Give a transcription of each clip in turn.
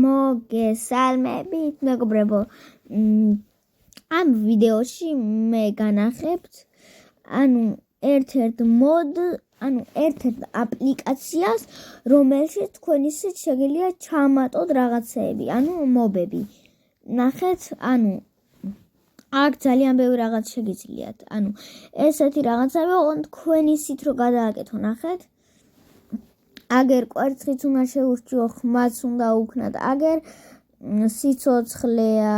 მოგესალმებით, მეგობრებო. ამ ვიდეოში მე განახებთ ერთ-ერთ აპლიკაციას, რომელშიც თქვენ ისე შეგიძლია ჩამატოთ რაღაცეები, მობები. ნახეთ, აქ ძალიან ბევრი რაღაც შეგიძლიათ. ესეთი რაღაცები, ოღონდ თქვენ ისით რომ გადააკეთო, ნახეთ. აგერ კვერცხიც უნდა შეურჩიო, ხმაც უნდა უქნათ, აგერ სიცოცხლეა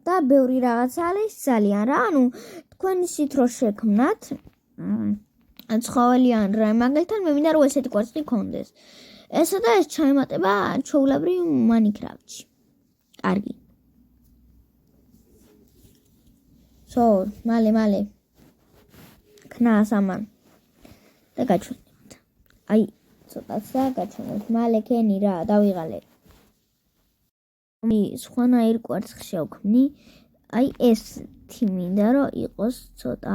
და ბევრი რაღაც არის ძალიან რა. თქვენ ისით რომ შექმნათ ცხოველიან რა, მაგალითად მე მინდა რომ ესეთი კვერცხი გქონდეს. ესა და ეს ჩაემატება ჩვეულებრივ Minecraft-ში. კარგი. მალე ქნას ამან და გაჩვენებთ. ცოტაცა გაჩვენებთ. მალე ქენი რა, დავიღალე. სხვანაირ კვერცხს შევქმნი. ესეთი მინდა რომ იყოს ცოტა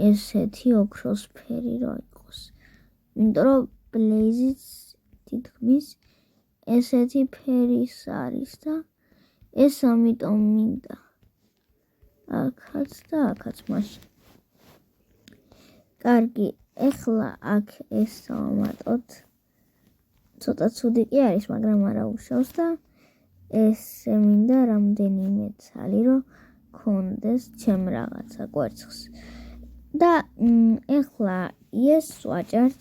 ესეთი ოქროსფერი რომ იყოს. იმიტომ რომ ბლეიზიც თითქმის ესეთი ფერის არის და ეს ამიტომ მინდა. აქაც და აქაც მაშინ. კარგი, ეხლა აქ ეს დავამატოთ. ცოტა ცუდი კი არის, მაგრამ არა უშავს და ეს მინდა რამდენიმე ცალი რომ გქონდეს ჩემ რაღაცა კვერცხს. და ეხლა ეს ვაჭერთ.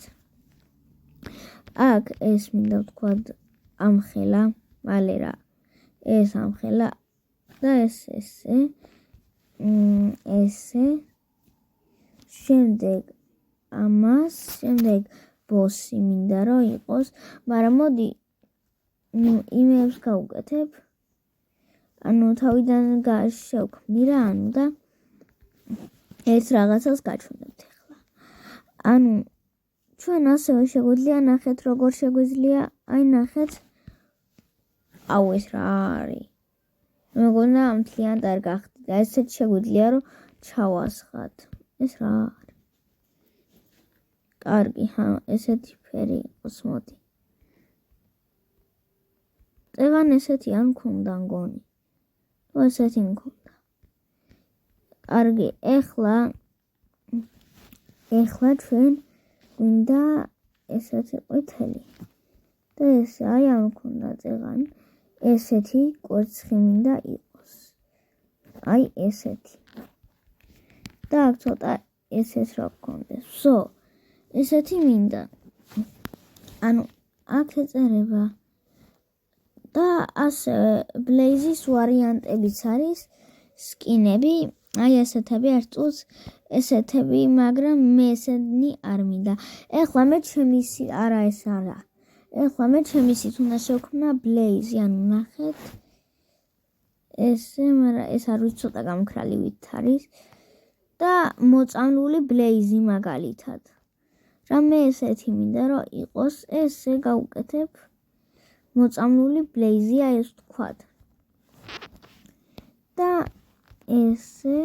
აქ ეს მინდა ვთქვათ ამხელა, მალე რა. ეს ამხელა და ეს ესე. შემდეგ ბოსი მინდა რომ იყოს, მაგრამ მოდი იმებს გავუკეთებ. თავიდან შევქმნი რა, და ერთ რაღაცას გაჩვენებთ ახლა. ჩვენ ასევე შეგვიძლია ნახეთ როგორ შეგვიძლია, ნახეთ. ეს რა არის? მეგონა მთლიანად არ გახდი და ესეც შეგვიძლია რომ ჩავასხათ. ეს რა არის? კარგი, ესეთი ფერი იყოს, მოდი. წეგან ესეთი არ მქონდა მგონი. ესეთი მქონდა. კარგი, ეხლა ჩვენ გვინდა ესეთი ყვითელი. და ეს არ მქონდა წეგან. ესეთი კვერცხი მინდა იყოს. ესეთი. და აქ ცოტა ესეც რა გქონდეს. ესეთი მინდა. აქ ეწერება. და ასევე ბლეიზის ვარიანტებიც არის, სკინები, ესეთები არ წუთს, ესეთები, მაგრამ მე ესენი არ მინდა. ეხლა მე ჩემისი ეხლა მე ჩემისით უნდა შევქმნა ბლეიზი, ნახეთ. მაგრამ ეს არ ვიცი, ცოტა გამქრალივით არის და მოწამლული ბლეიზი მაგალითად. რა მე ესეთი მინდა რომ იყოს, ესე გავუკეთებ. მოწამლული ბლეიზია ეს ვთქვათ. და ესე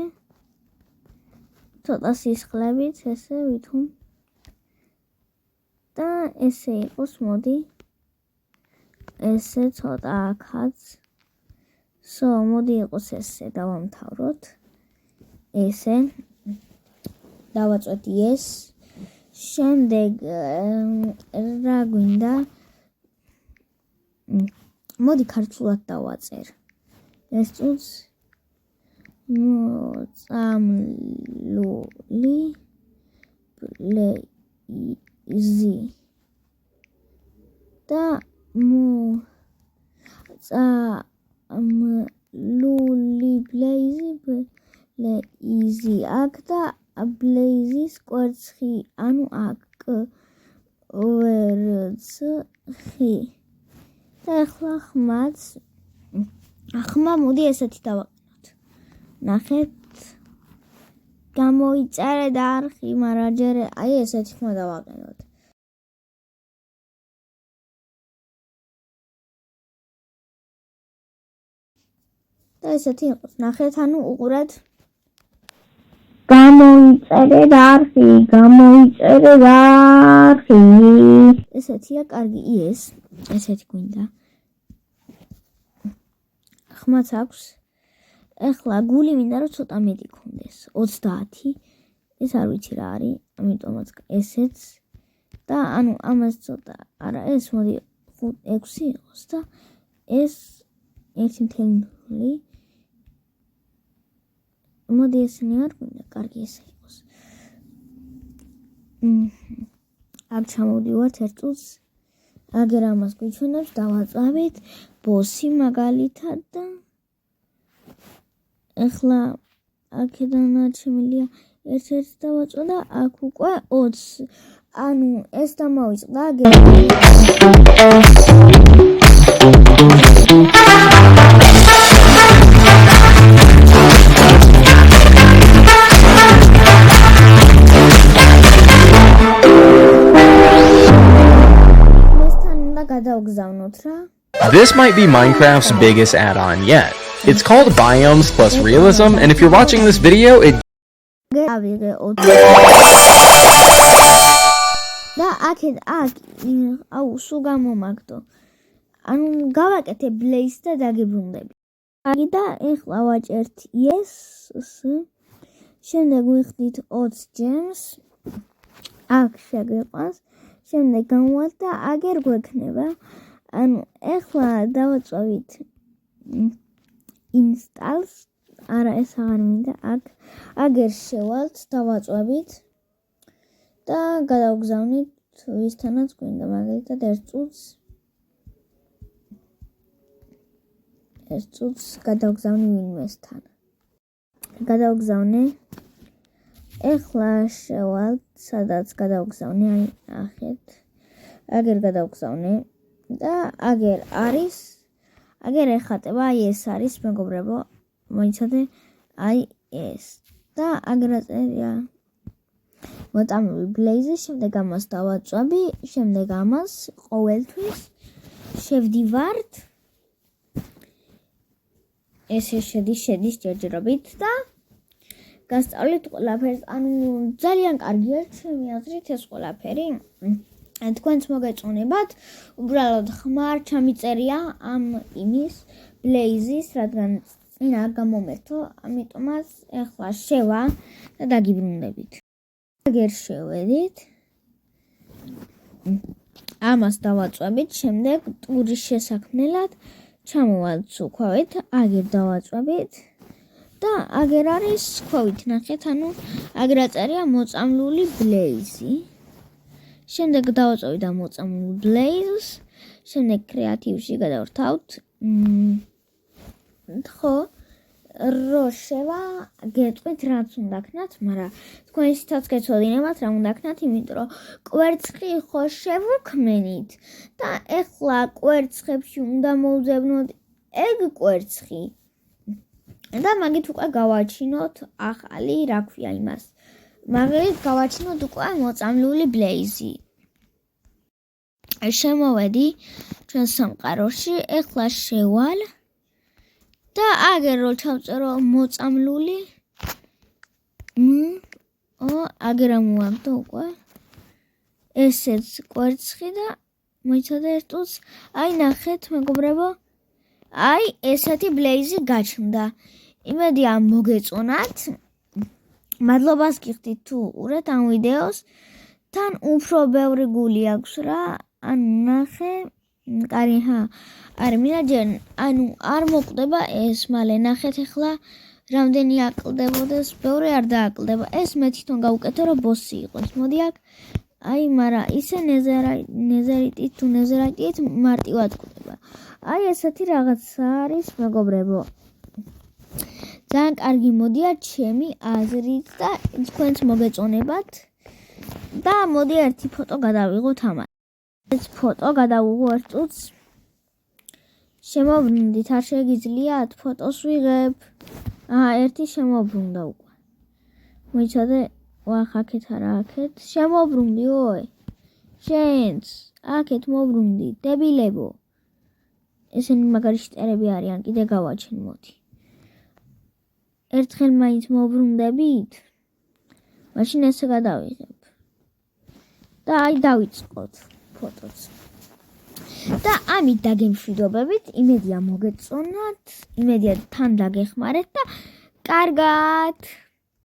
ცოტა სისხლებით, ესე ვითომ. და ესე იყოს, მოდი. ესე ცოტა აქაც. მოდი იყოს ესე, დავამთავროთ. ესე დავაწვეთი ეს. შემდეგ რა გვინდა? მოდი ქართულად დავაწერ. ეს წუთს მოწამლული ბლეიზი და მოწამლული ბლეიზი აქ და ბლეიზის კვერცხი, აქ კვერცხი. და ახლა ხმა მოდი ესეთი დავაყენოთ. ნახეთ. გამოიწერე და არხი, მაგრამ ჯერ ესეთი ხმა დავაყენოთ. და ესეთი იყოს. ნახეთ, უყურეთ. გამოიწერე და არხი. ესეთია, კარგი, ესეთი გვინდა. ხმაც აქვს. ეხლა გული მინდა რომ ცოტა მეტი კონდეს. 30. ეს არ ვიცი რა არის, ამიტომაც ესეც და ანუ ამას ცოტა არა ეს მოდი 6 იყოს და ეს 1.0 მოდი ესენი არ გვინდა, კარგი ესე იყოს. აქ ჩამოვდივართ 1 წუთს. აგერ ამას გვიჩვენებს დავაწავით ბოსი მაგალითად და ეხლა აქედანაც შემიძლია ერთ-ერთ დავაწვა და აქ უკვე 20. ანუ ეს დამავიწყდა აგერ This might be Minecraft's biggest add-on yet. It's called Biomes plus Realism, and if you're watching this video, it და აქეთ აუ სულ გამომაგდო. ანუ გავაკეთე ბლეის და დაგიბრუნდები. აი და ეხლა ვაჭერთ yes. შემდეგ ვიხდით 20 gems. აქ შეგეყვანს. შემდეგ გამოვართ და აგერ გვექნება. ანუ ეხლა დავაწვევით installs. არა ეს აღარ მინდა. აქ აგერ შევალთ დავაწვევით. და გადავგზავნით ვისთანაც გვინდა მაგალითად 1 წუთს. 1 წუთს გადავგზავნი ვინმესთან. გადავგზავნე. ეხლა შევალთ სადაც გადავგზავნე, აი ახეთ. აგერ გადავგზავნე და აგერ არის აგერ ეხატება, აი ეს არის მეგობრებო, მოიცადე, აი ეს და აგერ აწერია მოწამლული ბლეიზი, შემდეგ ამას დავაწვევი, შემდეგ ამას ყოველთვის შევდივართ. ესე შედის ჯერჯერობით და გასწავლით ყველაფერს. ანუ ძალიან კარგია ჩემი აზრით ეს ყველაფერი. თქვენც მოგეწონებათ, უბრალოდ ხმარ ჩამიწერია ამ იმის ბლეიზის, რადგან წინა არ გამომერთო, ამიტომაც ეხლა შევა და დაგიბრუნდებით. აგერ შევედით. ამას დავაწვევით, შემდეგ ტურის შესაქმნელად ჩამოვალთ უქვავით, აგერ დავაწვევით და აგერ არის ქვევით ნახეთ, ანუ აგერ აწერია მოწამლული ბლეიზი. შემდეგ დავაწვევით და მოწამლულ ბლეიზს, შემდეგ კრეატივში გადავრთავთ. ხო, რო შევა გეტყვით რაც უნდა ქნათ, მაგრამ თქვენ ისიც გეცოდინებათ რა უნდა ქნათ, იმიტომ რომ კვერცხი ხო შევუქმნით და ეხლა კვერცხებში უნდა მოვძებნოთ ეგ კვერცხი. და მაგით უკვე გავაჩინოთ ახალი, რა ქვია იმას. მაგით გავაჩინოთ უკვე მოწამლული ბლეიზი. შემოვედი ჩვენ სამყაროში, ეხლა შევალ და აგერ რო ჩავწერო მოწამლული აგერ ამოვაგდო უკვე ესეც კვერცხი და მოიცადე 1 წუთს. აი ნახეთ მეგობრებო, აი ესეთი ბლეიზი გაჩნდა. იმედია მოგეწონათ. მადლობას გიხდით თუ უყურეთ ამ ვიდეოს. თან უფრო ბევრი გული აქვს რა. ანუ ნახე, კარი არ მინაჯენ, ანუ არ მოკვდება ეს მალე. ნახეთ ახლა რამდენი აკლდებოდეს, ბევრი არ დააკლდება. ეს მე თვითონ გავუკეთე რომ ბოსი იყოს. მოდი აქ აი, მაგრამ ისე ნეზერიტით თუ ნეზერიტით მარტივად კვდება. აი ესეთი რაღაცა არის მეგობრებო. ძალიან კარგი მოდია ჩემი აზრით და თქვენც მოგეწონებათ. და მოდი ერთი ფოტო გადავიღოთ ამას. ეს ფოტო გადავიღო 1 წუთს. შემოbrundit, არ შეგიძლიათ ფოტოს ვიღებ. ერთი შემოbrunda უკვე. მოიცადე, ვახ აქეთ არა აქეთ. შემოbrunდი, ой. შენც აქეთ მოbrunდი, დებილებო. ესენი მაგარი შტერები არიან, კიდე გავაჩენ მოდი. ერთხელ მაინც მოbrundებით. მაშინ ესე გადავიღებ. და აი დავიწყოთ ფოტოც. და ამით დაგემშვიდობებით, იმედია მოგეწონათ, იმედია თან დაგეხმარეთ და კარგად